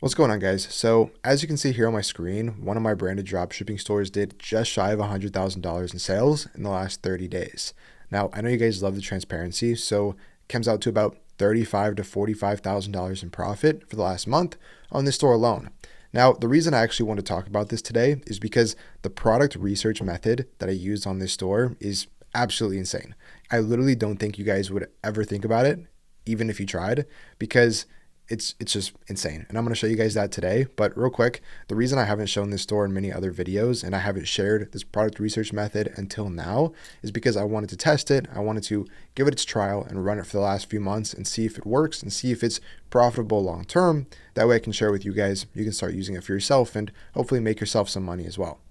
What's going on, guys? So as you can see here on my screen, one of my branded dropshipping stores did just shy of $100,000 in sales in the last 30 days. Now, I know you guys love the transparency, so it comes out to about $35,000 to $45,000 in profit for the last month on this store alone. Now, the reason I actually want to talk about this today is because the product research method that I used on this store is absolutely insane. I literally don't think you guys would ever think about it, even if you tried, because it's just insane. And I'm going to show you guys that today. But real quick, the reason I haven't shown this store in many other videos and I haven't shared this product research method until now is because I wanted to test it. I wanted to give it its trial and run it for the last few months and see if it works and see if it's profitable long term. That way I can share with you guys. You can start using it for yourself and hopefully make yourself some money as well.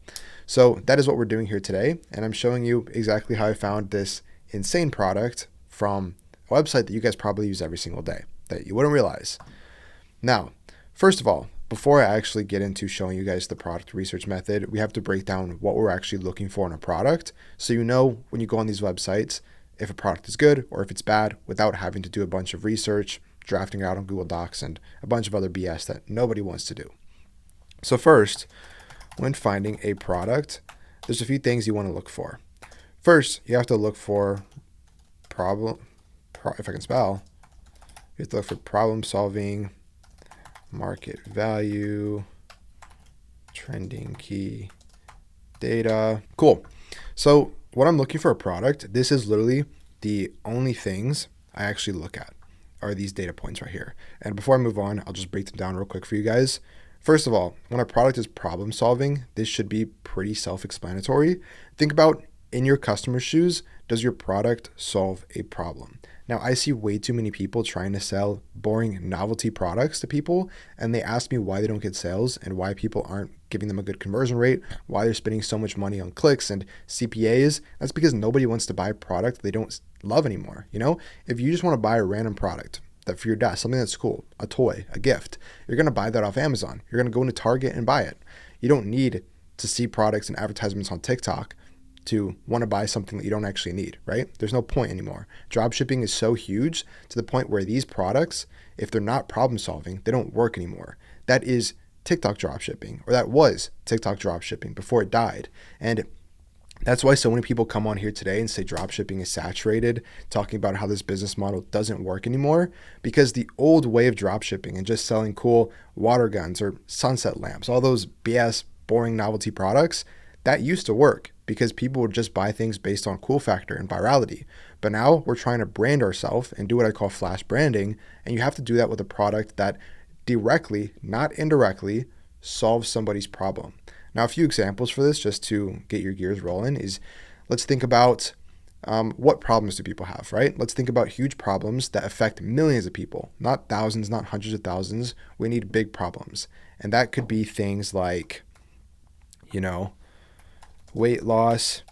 So that is what we're doing here today. And I'm showing you exactly how I found this insane product from a website that you guys probably use every single day that you wouldn't realize. Now, first of all, before I actually get into showing you guys the product research method, we have to break down what we're actually looking for in a product. So you know when you go on these websites, if a product is good or if it's bad without having to do a bunch of research, drafting it out on Google Docs and a bunch of other BS that nobody wants to do. So first, when finding a product, there's a few things you want to look for. First, you have to look for if I can spell, you have to look for problem solving, market value, trending key data. Cool. So when I'm looking for a product, this is literally the only things I actually look at are these data points right here. And before I move on, I'll just break them down real quick for you guys. First of all, when a product is problem solving, this should be pretty self-explanatory. Think about in your customer's shoes, does your product solve a problem? Now, I see way too many people trying to sell boring novelty products to people, and they ask me why they don't get sales and why people aren't giving them a good conversion rate, why they're spending so much money on clicks and CPAs. That's because nobody wants to buy a product they don't love anymore. You know, if you just want to buy a random product that for your desk, something that's cool, a toy, a gift, you're going to buy that off Amazon. You're going to go into Target and buy it. You don't need to see products and advertisements on TikTok to want to buy something that you don't actually need, right? There's no point anymore. Dropshipping is so huge to the point where these products, if they're not problem solving, they don't work anymore. That is TikTok dropshipping, or that was TikTok dropshipping before it died. And that's why so many people come on here today and say dropshipping is saturated, talking about how this business model doesn't work anymore, because the old way of dropshipping and just selling cool water guns or sunset lamps, all those BS boring novelty products, that used to work because people would just buy things based on cool factor and virality. But now we're trying to brand ourselves and do what I call flash branding. And you have to do that with a product that directly, not indirectly, solves somebody's problem. Now, a few examples for this, just to get your gears rolling, is let's think about what problems do people have, right? Let's think about huge problems that affect millions of people, not thousands, not hundreds of thousands. We need big problems. And that could be things like, weight loss,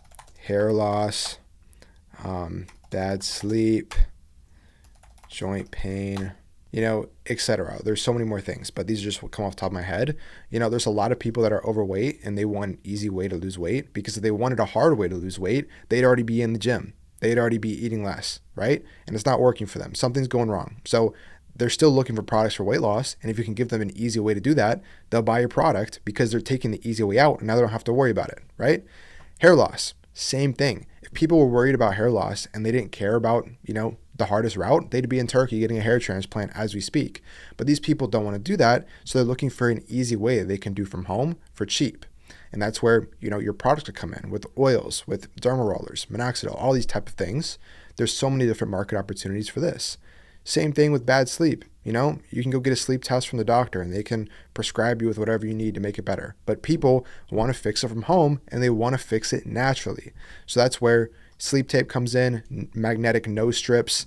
hair loss, bad sleep, joint pain, etc. There's so many more things, but these are just what come off the top of my head. There's a lot of people that are overweight and they want an easy way to lose weight because if they wanted a hard way to lose weight, they'd already be in the gym. They'd already be eating less, right? And it's not working for them. Something's going wrong. So they're still looking for products for weight loss. And if you can give them an easy way to do that, they'll buy your product because they're taking the easy way out and now they don't have to worry about it, right? Hair loss, same thing. If people were worried about hair loss and they didn't care about, the hardest route, they'd be in Turkey getting a hair transplant as we speak. But these people don't want to do that. So they're looking for an easy way that they can do from home for cheap. And that's where, your product could come in with oils, with derma rollers, minoxidil, all these type of things. There's so many different market opportunities for this. Same thing with bad sleep. You can go get a sleep test from the doctor and they can prescribe you with whatever you need to make it better. But people want to fix it from home and they want to fix it naturally. So that's where sleep tape comes in, magnetic nose strips,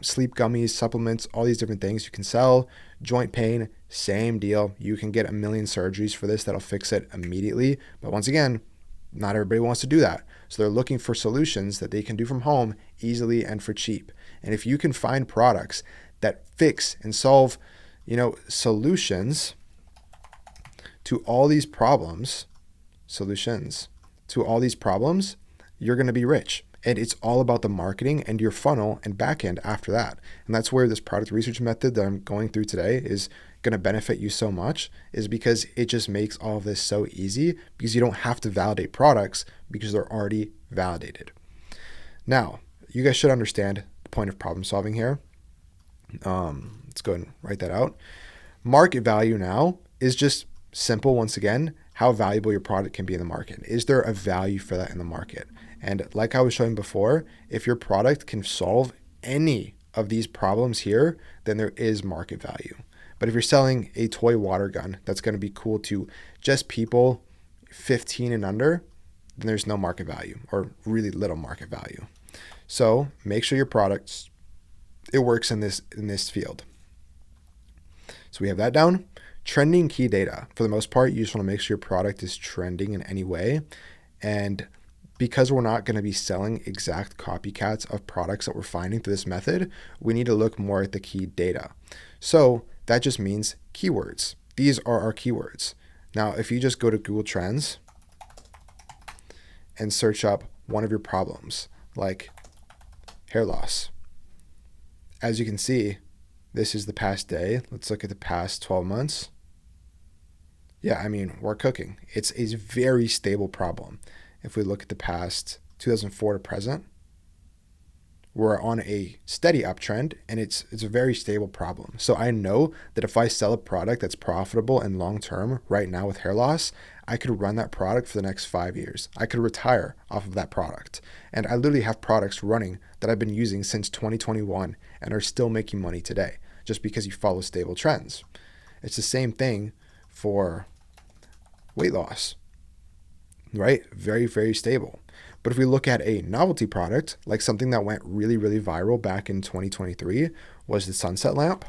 sleep gummies, supplements, all these different things you can sell. Joint pain, same deal. You can get a million surgeries for this that'll fix it immediately. But once again, not everybody wants to do that. So they're looking for solutions that they can do from home easily and for cheap. And if you can find products that fix and solve, solutions to all these problems, you're going to be rich. And it's all about the marketing and your funnel and back end after that. And that's where this product research method that I'm going through today is going to benefit you so much is because it just makes all of this so easy because you don't have to validate products because they're already validated. Now, you guys should understand the point of problem solving here. Let's go ahead and write that out. Market value now is just simple, once again, how valuable your product can be in the market. Is there a value for that in the market? And like I was showing before, if your product can solve any of these problems here, then there is market value. But if you're selling a toy water gun that's going to be cool to just people 15 and under, then there's no market value or really little market value. So make sure your product, it works in this field. So we have that down. Trending key data. For the most part, you just want to make sure your product is trending in any way. And because we're not going to be selling exact copycats of products that we're finding through this method, we need to look more at the key data. So that just means keywords. These are our keywords. Now, if you just go to Google Trends and search up one of your problems, like hair loss, as you can see, this is the past day. Let's look at the past 12 months. Yeah, I mean, we're cooking. It's a very stable problem. If we look at the past 2004 to present, we're on a steady uptrend and it's a very stable problem. So I know that if I sell a product that's profitable and long-term right now with hair loss, I could run that product for the next 5 years. I could retire off of that product. And I literally have products running that I've been using since 2021 and are still making money today just because you follow stable trends. It's the same thing for weight loss, right? Very, very stable. But if we look at a novelty product, like something that went really, really viral back in 2023 was the sunset lamp.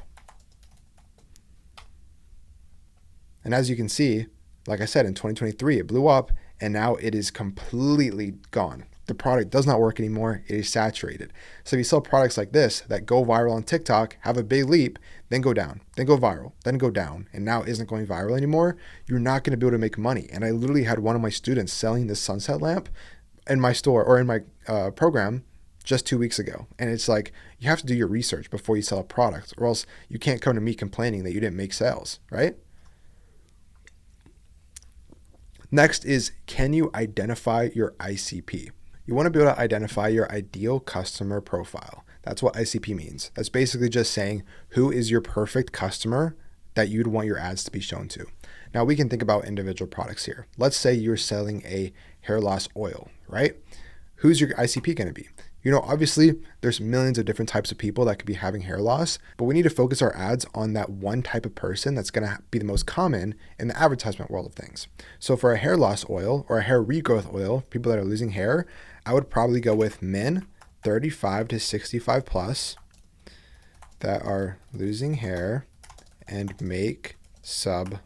And as you can see, like I said, in 2023, it blew up and now it is completely gone. The product does not work anymore. It is saturated. So if you sell products like this that go viral on TikTok, have a big leap, then go down, then go viral, then go down, and now isn't going viral anymore, you're not going to be able to make money. And I literally had one of my students selling this sunset lamp in my store or in my program just 2 weeks ago. And it's like, you have to do your research before you sell a product, or else you can't come to me complaining that you didn't make sales, right? Next is, can you identify your ICP? You want to be able to identify your ideal customer profile. That's what ICP means. That's basically just saying who is your perfect customer that you'd want your ads to be shown to. Now we can think about individual products here. Let's say you're selling a hair loss oil, right? Who's your ICP going to be? You know, obviously there's millions of different types of people that could be having hair loss, but we need to focus our ads on that one type of person that's going to be the most common in the advertisement world of things. So for a hair loss oil or a hair regrowth oil, people that are losing hair, I would probably go with men 35 to 65 plus that are losing hair and make sub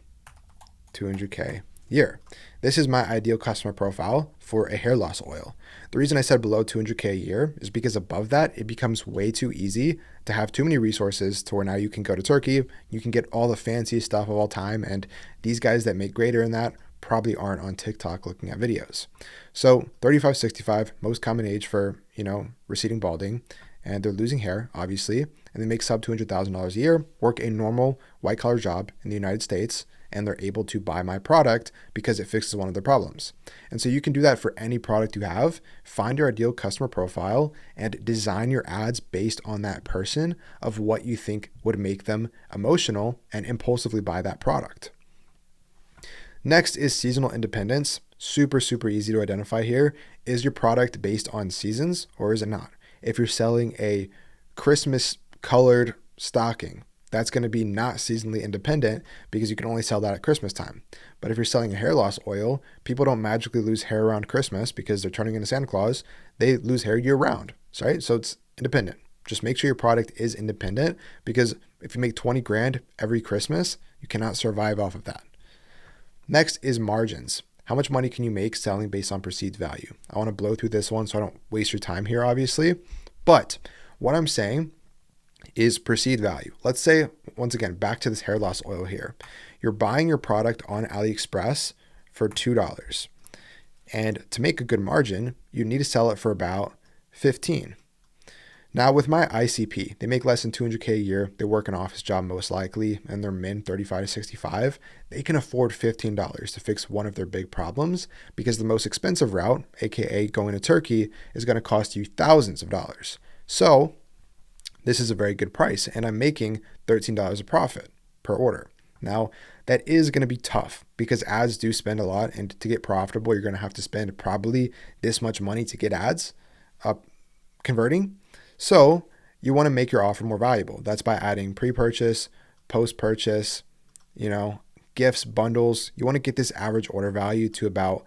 200K year. This is my ideal customer profile for a hair loss oil. The reason I said below 200K a year is because above that, it becomes way too easy to have too many resources to where now you can go to Turkey, you can get all the fancy stuff of all time, and these guys that make greater than that probably aren't on TikTok looking at videos. So 35, 65, most common age for, receding balding, and they're losing hair, obviously, and they make sub $200,000 a year, work a normal white collar job in the United States, and they're able to buy my product because it fixes one of their problems. And so you can do that for any product you have. Find your ideal customer profile and design your ads based on that person of what you think would make them emotional and impulsively buy that product. Next is seasonal independence. Super, super easy to identify here. Is your product based on seasons or is it not? If you're selling a Christmas colored stocking, that's going to be not seasonally independent because you can only sell that at Christmas time. But if you're selling a hair loss oil, people don't magically lose hair around Christmas because they're turning into Santa Claus. They lose hair year round, right? So it's independent. Just make sure your product is independent because if you make 20 grand every Christmas, you cannot survive off of that. Next is margins. How much money can you make selling based on perceived value? I want to blow through this one so I don't waste your time here, obviously. But what I'm saying is perceived value. Let's say, once again, back to this hair loss oil here. You're buying your product on AliExpress for $2. And to make a good margin, you need to sell it for about $15. Now with my ICP, they make less than 200K a year. They work an office job most likely, and they're min 35 to 65. They can afford $15 to fix one of their big problems because the most expensive route, AKA going to Turkey, is going to cost you thousands of dollars. So this is a very good price, and I'm making $13 of profit per order. Now, that is going to be tough because ads do spend a lot, and to get profitable, you're going to have to spend probably this much money to get ads up converting. So you want to make your offer more valuable. That's by adding pre-purchase, post-purchase, gifts, bundles. You want to get this average order value to about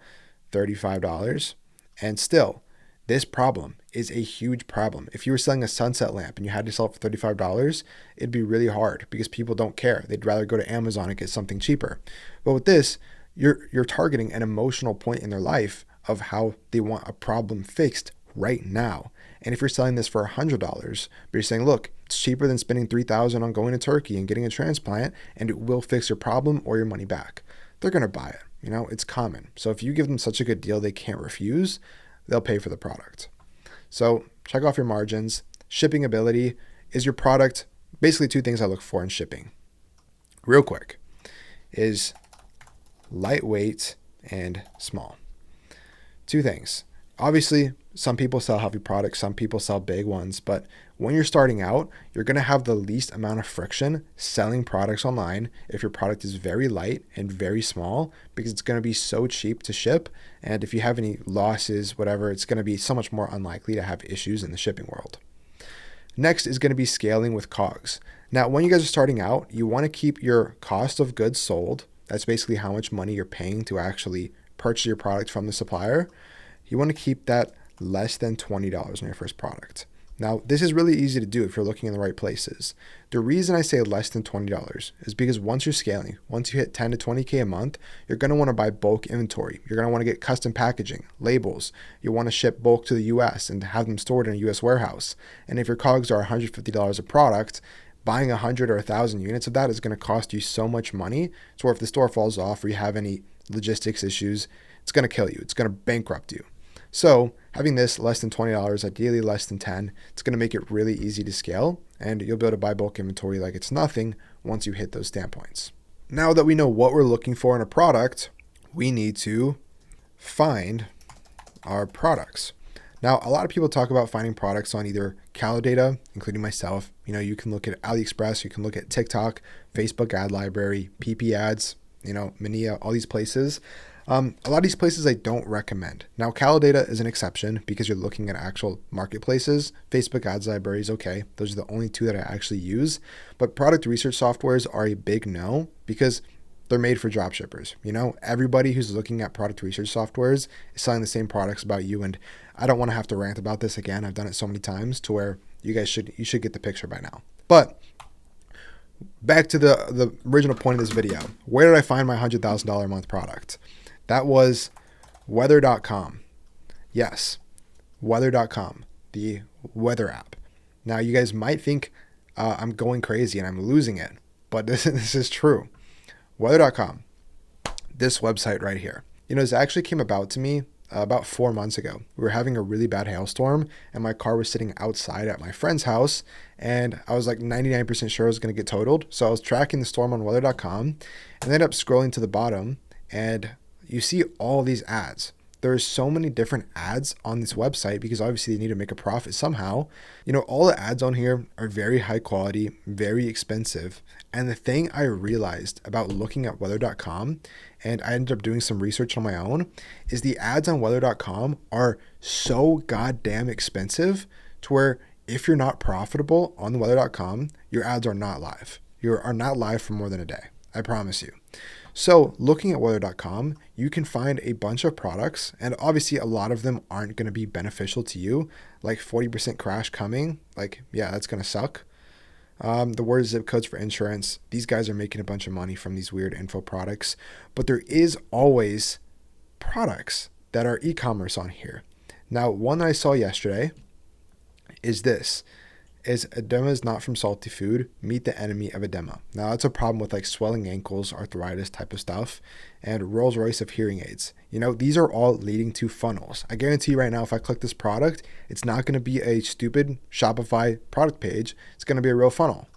$35. And still, this problem is a huge problem. If you were selling a sunset lamp and you had to sell it for $35, it'd be really hard because people don't care. They'd rather go to Amazon and get something cheaper. But with this, you're targeting an emotional point in their life of how they want a problem fixed right now. And if you're selling this for $100, but you're saying, look, it's cheaper than spending $3,000 on going to Turkey and getting a transplant, and it will fix your problem or your money back, they're going to buy it. It's common. So if you give them such a good deal they can't refuse, they'll pay for the product. So check off your margins. Shipping ability. Is your product, basically two things I look for in shipping, real quick, is lightweight and small. Two things. Obviously, some people sell heavy products, some people sell big ones, but when you're starting out, you're going to have the least amount of friction selling products online if your product is very light and very small, because it's going to be so cheap to ship. And if you have any losses, whatever, it's going to be so much more unlikely to have issues in the shipping world. Next is going to be scaling with COGS. Now, when you guys are starting out, you want to keep your cost of goods sold. That's basically how much money you're paying to actually purchase your product from the supplier. You want to keep that less than $20 on your first product. Now, this is really easy to do if you're looking in the right places. The reason I say less than $20 is because once you're scaling, once you hit 10 to 20K a month, you're going to want to buy bulk inventory. You're going to want to get custom packaging, labels. You want to ship bulk to the US and have them stored in a US warehouse. And if your COGS are $150 a product, buying 100 or 1,000 units of that is going to cost you so much money. So if the store falls off or you have any logistics issues, it's going to kill you. It's going to bankrupt you. So having this less than $20, ideally less than 10, it's going to make it really easy to scale, and you'll be able to buy bulk inventory like it's nothing once you hit those standpoints. Now that we know what we're looking for in a product, we need to find our products. Now, a lot of people talk about finding products on either Calidata, including myself. You can look at AliExpress, you can look at TikTok, Facebook ad library, PP ads, Minia, all these places. A lot of these places I don't recommend. Now, Calidata is an exception because you're looking at actual marketplaces. Facebook ads library is okay. Those are the only two that I actually use. But product research softwares are a big no because they're made for dropshippers. Everybody who's looking at product research softwares is selling the same products about you. And I don't want to have to rant about this again. I've done it so many times to where you should get the picture by now. But back to the original point of this video. Where did I find my $100,000 a month product? That was weather.com. Yes, weather.com, the weather app. Now, you guys might think I'm going crazy and I'm losing it, but this is true. Weather.com, this website right here. This actually came about to me about 4 months ago. We were having a really bad hailstorm and my car was sitting outside at my friend's house, and I was like 99% sure it was going to get totaled. So I was tracking the storm on weather.com and ended up scrolling to the bottom, and you see all these ads. There's so many different ads on this website because obviously they need to make a profit somehow. All the ads on here are very high quality, very expensive. And the thing I realized about looking at weather.com, and I ended up doing some research on my own, is the ads on weather.com are so goddamn expensive to where if you're not profitable on weather.com, your ads are not live. You are not live for more than a day. I promise you. So looking at weather.com, you can find a bunch of products, and obviously a lot of them aren't going to be beneficial to you, like 40% crash coming. That's going to suck. The word zip codes for insurance. These guys are making a bunch of money from these weird info products, but there is always products that are e-commerce on here. Now, one that I saw yesterday is this. is edema is not from salty food. Meet the enemy of edema. Now that's a problem with like swelling ankles, arthritis type of stuff, and Rolls Royce of hearing aids. These are all leading to funnels. I guarantee you right now, if I click this product, it's not going to be a stupid Shopify product page. It's going to be a real funnel.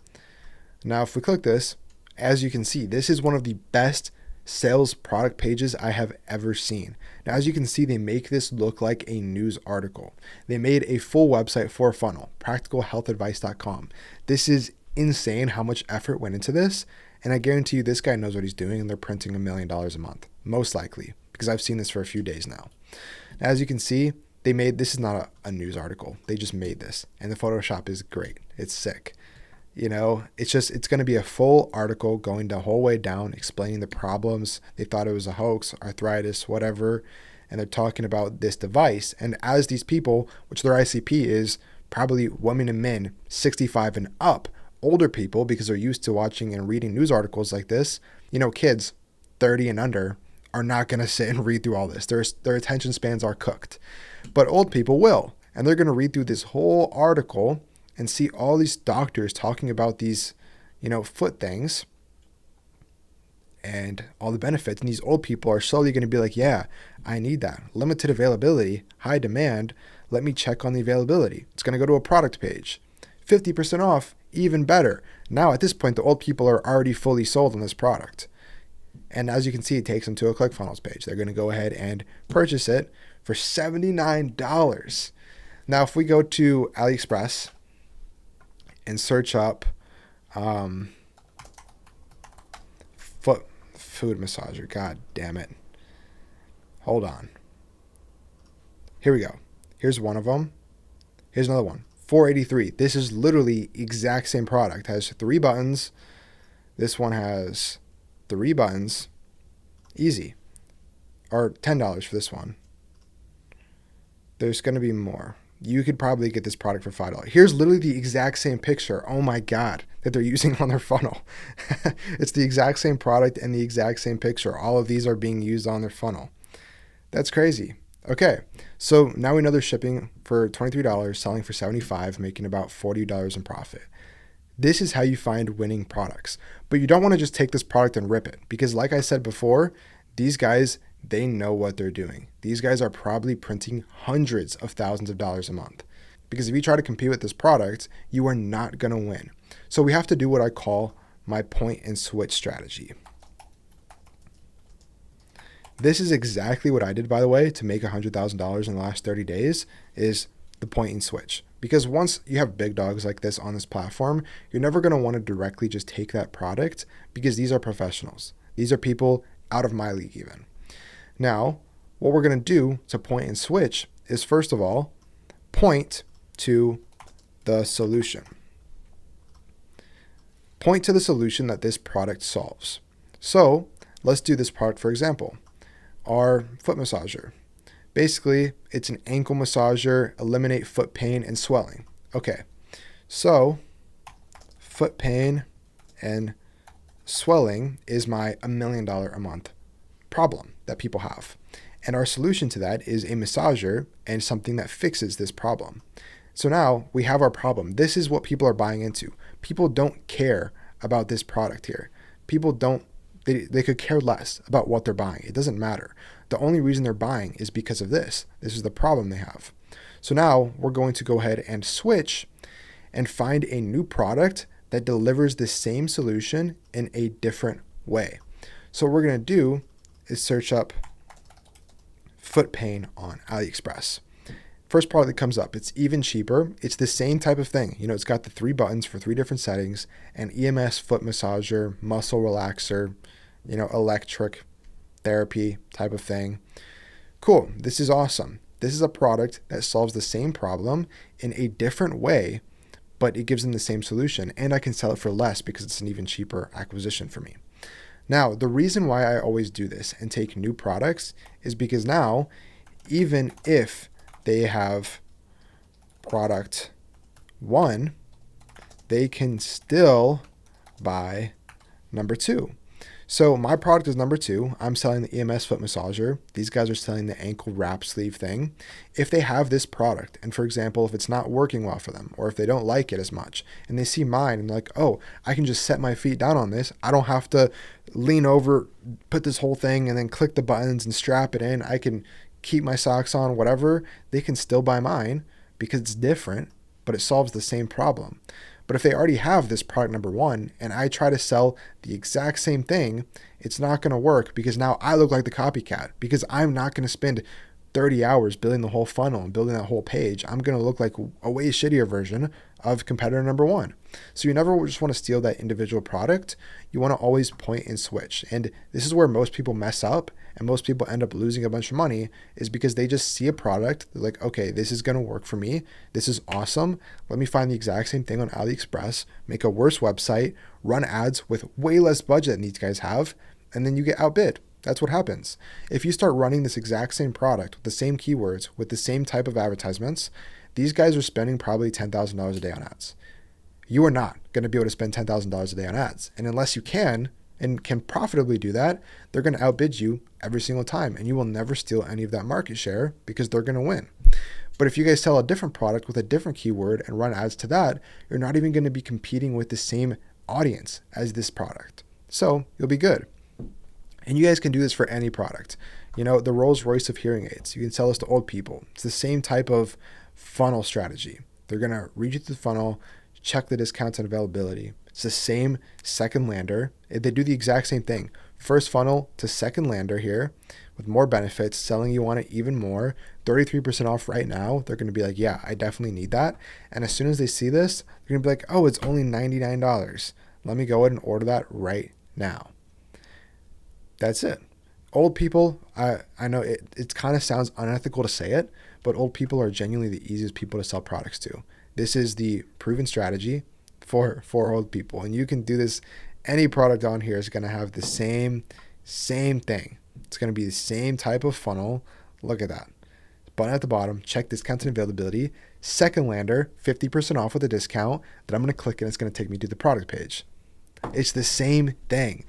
Now, if we click this, as you can see, this is one of the best sales product pages I have ever seen. Now, as you can see, they make this look like a news article. They made a full website for a funnel, practicalhealthadvice.com. This is insane how much effort went into this. And I guarantee you this guy knows what he's doing, and they're printing $1 million a month, most likely, because I've seen this for a few days now. As you can see, this is not a news article. They just made this, and the Photoshop is great. It's sick. It's going to be a full article going the whole way down, explaining the problems. They thought it was a hoax, arthritis, whatever. And they're talking about this device. And as these people, which their ICP is probably women and men 65 and up, older people, because they're used to watching and reading news articles like this, kids 30 and under are not going to sit and read through all this. Their attention spans are cooked. But old people will. And they're going to read through this whole article and see all these doctors talking about these, foot things and all the benefits. And these old people are slowly going to be like, yeah, I need that. Limited availability, high demand. Let me check on the availability. It's going to go to a product page. 50% off, even better. Now, at this point, the old people are already fully sold on this product. And as you can see, it takes them to a ClickFunnels page. They're going to go ahead and purchase it for $79. Now, if we go to AliExpress and search up food massager. God damn it. Hold on. Here we go. Here's one of them. Here's another one. $4.83. This is literally exact same product. Has 3 buttons. This one has 3 buttons. Easy. Or $10 for this one. There's going to be more. You could probably get this product for $5. Here's literally the exact same picture. Oh my God, that they're using on their funnel. It's the exact same product and the exact same picture. All of these are being used on their funnel. That's crazy. Okay, so now we know they're shipping for $23, selling for $75, making about $40 in profit. This is how you find winning products. But you don't want to just take this product and rip it, because like I said before, these guys, they know what they're doing. These guys are probably printing hundreds of thousands of dollars a month. Because if you try to compete with this product, you are not going to win. So we have to do what I call my point and switch strategy. This is exactly what I did, by the way, to make $100,000 in the last 30 days, is the point and switch. Because once you have big dogs like this on this platform, you're never going to want to directly just take that product, because these are professionals. These are people out of my league even. Now, what we're going to do to point and switch is, first of all, point to the solution. Point to the solution that this product solves. So let's do this product, for example, our foot massager. Basically, it's an ankle massager, eliminate foot pain and swelling. Okay, so foot pain and swelling is my $1 million a month problem that people have. And our solution to that is a massager and something that fixes this problem. So now we have our problem. This is what people are buying into. People don't care about this product here. People don't, they could care less about what they're buying. It doesn't matter. The only reason they're buying is because of this. This is the problem they have. So now we're going to go ahead and switch and find a new product that delivers the same solution in a different way. So what we're going to do is search up foot pain on AliExpress. First product that comes up, it's even cheaper. It's the same type of thing. It's got the 3 buttons for 3 different settings, an EMS foot massager, muscle relaxer, electric therapy type of thing. Cool. This is awesome. This is a product that solves the same problem in a different way, but it gives them the same solution, and I can sell it for less because it's an even cheaper acquisition for me. Now, the reason why I always do this and take new products is because now, even if they have product 1, they can still buy number 2. So my product is number 2. I'm selling the EMS foot massager. These guys are selling the ankle wrap sleeve thing. If they have this product, and for example, if it's not working well for them, or if they don't like it as much, and they see mine and they're like, oh, I can just set my feet down on this. I don't have to lean over, put this whole thing, and then click the buttons and strap it in. I can keep my socks on, whatever. They can still buy mine because it's different, but it solves the same problem. But if they already have this product number 1 and I try to sell the exact same thing, it's not going to work because now I look like the copycat because I'm not going to spend 30 hours building the whole funnel and building that whole page. I'm going to look like a way shittier version of competitor number 1. So you never just want to steal that individual product. You want to always point and switch. And this is where most people mess up and most people end up losing a bunch of money is because they just see a product. They're like, okay, this is going to work for me. This is awesome. Let me find the exact same thing on AliExpress, make a worse website, run ads with way less budget than these guys have, and then you get outbid. That's what happens. If you start running this exact same product with the same keywords, with the same type of advertisements, these guys are spending probably $10,000 a day on ads. You are not going to be able to spend $10,000 a day on ads. And unless you can and can profitably do that, they're going to outbid you every single time. And you will never steal any of that market share because they're going to win. But if you guys sell a different product with a different keyword and run ads to that, you're not even going to be competing with the same audience as this product. So you'll be good. And you guys can do this for any product. You know, the Rolls Royce of hearing aids. You can sell this to old people. It's the same type of funnel strategy. They're going to read you through the funnel, check the discounts and availability. It's the same second lander. They do the exact same thing. First funnel to second lander here with more benefits, selling you on it even more, 33% off right now. They're going to be like, yeah, I definitely need that. And as soon as they see this, they're going to be like, oh, it's only $99. Let me go ahead and order that right now. That's it. Old people, I know it kind of sounds unethical to say it, but old people are genuinely the easiest people to sell products to. This is the proven strategy for old people. And you can do this. Any product on here is going to have the same thing. It's going to be the same type of funnel. Look at that. Button at the bottom, check discounts and availability. Second lander, 50% off with a discount. Then I'm going to click and it's going to take me to the product page. It's the same thing.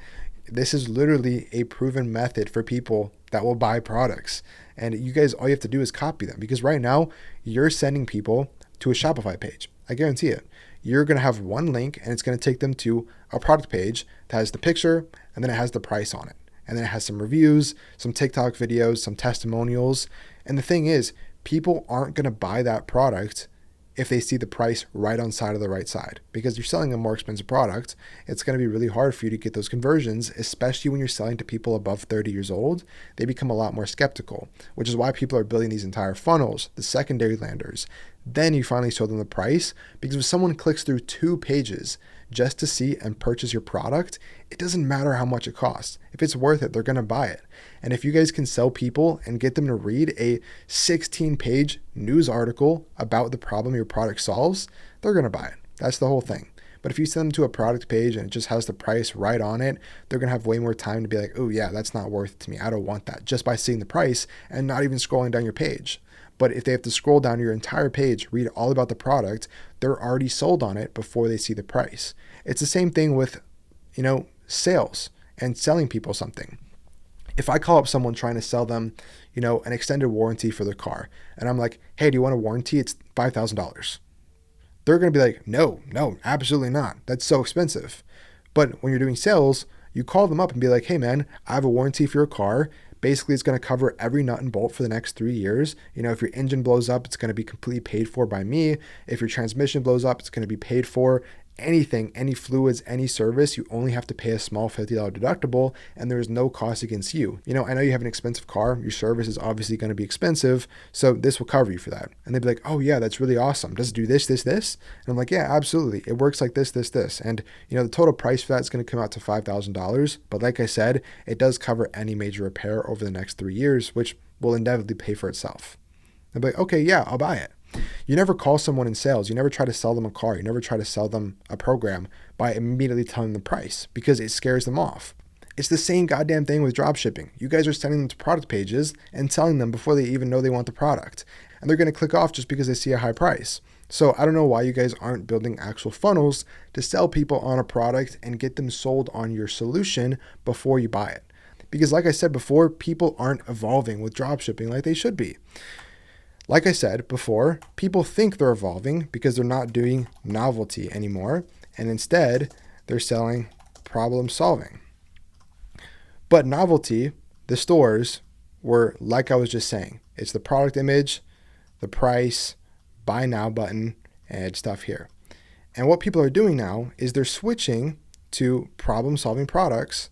This is literally a proven method for people that will buy products. And you guys, all you have to do is copy them because right now you're sending people to a Shopify page. I guarantee it. You're going to have one link and it's going to take them to a product page that has the picture and then it has the price on it. And then it has some reviews, some TikTok videos, some testimonials. And the thing is, people aren't going to buy that product if they see the price right on side of the right side, because you're selling a more expensive product. It's going to be really hard for you to get those conversions, especially when you're selling to people above 30 years old. They become a lot more skeptical, which is why people are building these entire funnels, the secondary landers. Then you finally show them the price, because if someone clicks through 2 pages just to see and purchase your product, it doesn't matter how much it costs. If it's worth it, they're going to buy it. And if you guys can sell people and get them to read a 16-page news article about the problem your product solves, they're going to buy it. That's the whole thing. But if you send them to a product page and it just has the price right on it, they're going to have way more time to be like, oh yeah, that's not worth it to me. I don't want that, just by seeing the price and not even scrolling down your page. But if they have to scroll down your entire page, read all about the product, they're already sold on it before they see the price. It's the same thing with, sales and selling people something. If I call up someone trying to sell them, an extended warranty for their car, and I'm like, hey, do you want a warranty? It's $5,000. They're going to be like, no, absolutely not. That's so expensive. But when you're doing sales, you call them up and be like, hey man, I have a warranty for your car. Basically, it's going to cover every nut and bolt for the next 3 years. If your engine blows up, it's going to be completely paid for by me. If your transmission blows up, it's going to be paid for. Anything, any fluids, any service, you only have to pay a small $50 deductible and there is no cost against you. I know you have an expensive car. Your service is obviously going to be expensive. So this will cover you for that. And they'd be like, oh yeah, that's really awesome. Does it do this? And I'm like, yeah, absolutely. It works like this. And the total price for that is going to come out to $5,000. But like I said, it does cover any major repair over the next 3 years, which will inevitably pay for itself. They'd be like, okay, yeah, I'll buy it. You never call someone in sales. You never try to sell them a car. You never try to sell them a program by immediately telling them the price because it scares them off. It's the same goddamn thing with dropshipping. You guys are sending them to product pages and telling them before they even know they want the product. And they're going to click off just because they see a high price. So I don't know why you guys aren't building actual funnels to sell people on a product and get them sold on your solution before you buy it. Because like I said before, people aren't evolving with dropshipping like they should be. Like I said before, people think they're evolving because they're not doing novelty anymore, and instead they're selling problem solving. But novelty, the stores were like I was just saying. It's the product image, the price, buy now button, and stuff here. And what people are doing now is they're switching to problem solving products,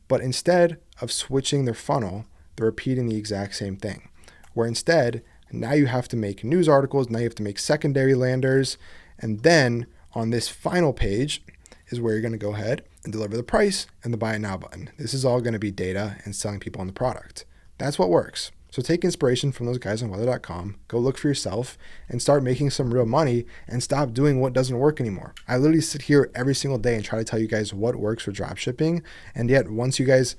but instead of switching their funnel, they're repeating the exact same thing. Where instead, now you have to make news articles, now you have to make secondary landers, and then on this final page is where you're going to go ahead and deliver the price and the buy it now button. This is all going to be data and selling people on the product. That's what works. So take inspiration from those guys on weather.com, go look for yourself and start making some real money and stop doing what doesn't work anymore. I literally sit here every single day and try to tell you guys what works for dropshipping. And yet once you guys,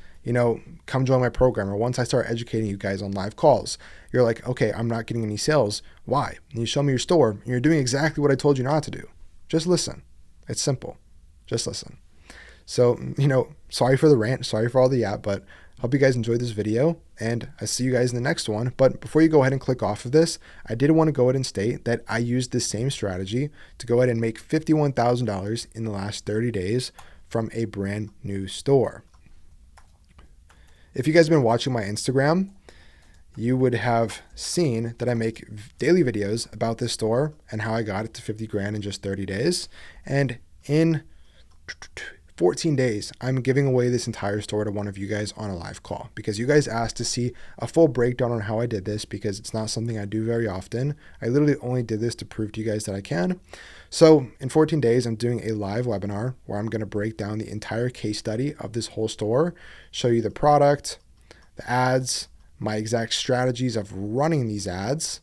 come join my program, or once I start educating you guys on live calls, you're like, okay, I'm not getting any sales. Why? And you show me your store and you're doing exactly what I told you not to do. Just listen. It's simple. Just listen. So, sorry for the rant, sorry for all the yap, but hope you guys enjoyed this video, and I see you guys in the next one. But before you go ahead and click off of this, I did want to go ahead and state that I used this same strategy to go ahead and make $51,000 in the last 30 days from a brand new store. If you guys have been watching my Instagram, you would have seen that I make daily videos about this store and how I got it to 50 grand in just 30 days. And in 14 days, I'm giving away this entire store to one of you guys on a live call because you guys asked to see a full breakdown on how I did this because it's not something I do very often. I literally only did this to prove to you guys that I can. So in 14 days, I'm doing a live webinar where I'm going to break down the entire case study of this whole store, show you the product, the ads, my exact strategies of running these ads,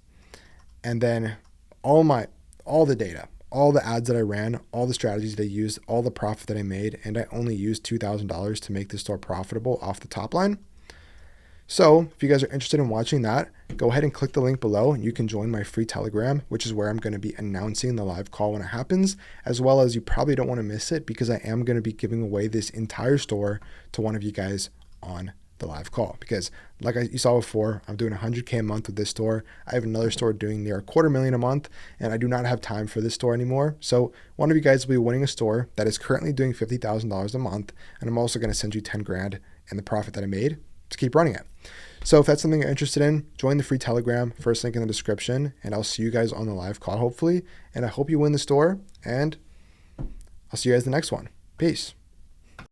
and then all the data, all the ads that I ran, all the strategies that I used, all the profit that I made, and I only used $2,000 to make the store profitable off the top line. So if you guys are interested in watching that, go ahead and click the link below and you can join my free Telegram, which is where I'm going to be announcing the live call when it happens, as well as you probably don't want to miss it because I am going to be giving away this entire store to one of you guys on the live call. Because like you saw before, I'm doing 100K a month with this store. I have another store doing near $250,000 a month, and I do not have time for this store anymore. So one of you guys will be winning a store that is currently doing $50,000 a month, and I'm also going to send you 10 grand in the profit that I made to keep running it. So if that's something you're interested in, join the free Telegram, first link in the description, and I'll see you guys on the live call hopefully. And I hope you win the store, and I'll see you guys in the next one. Peace.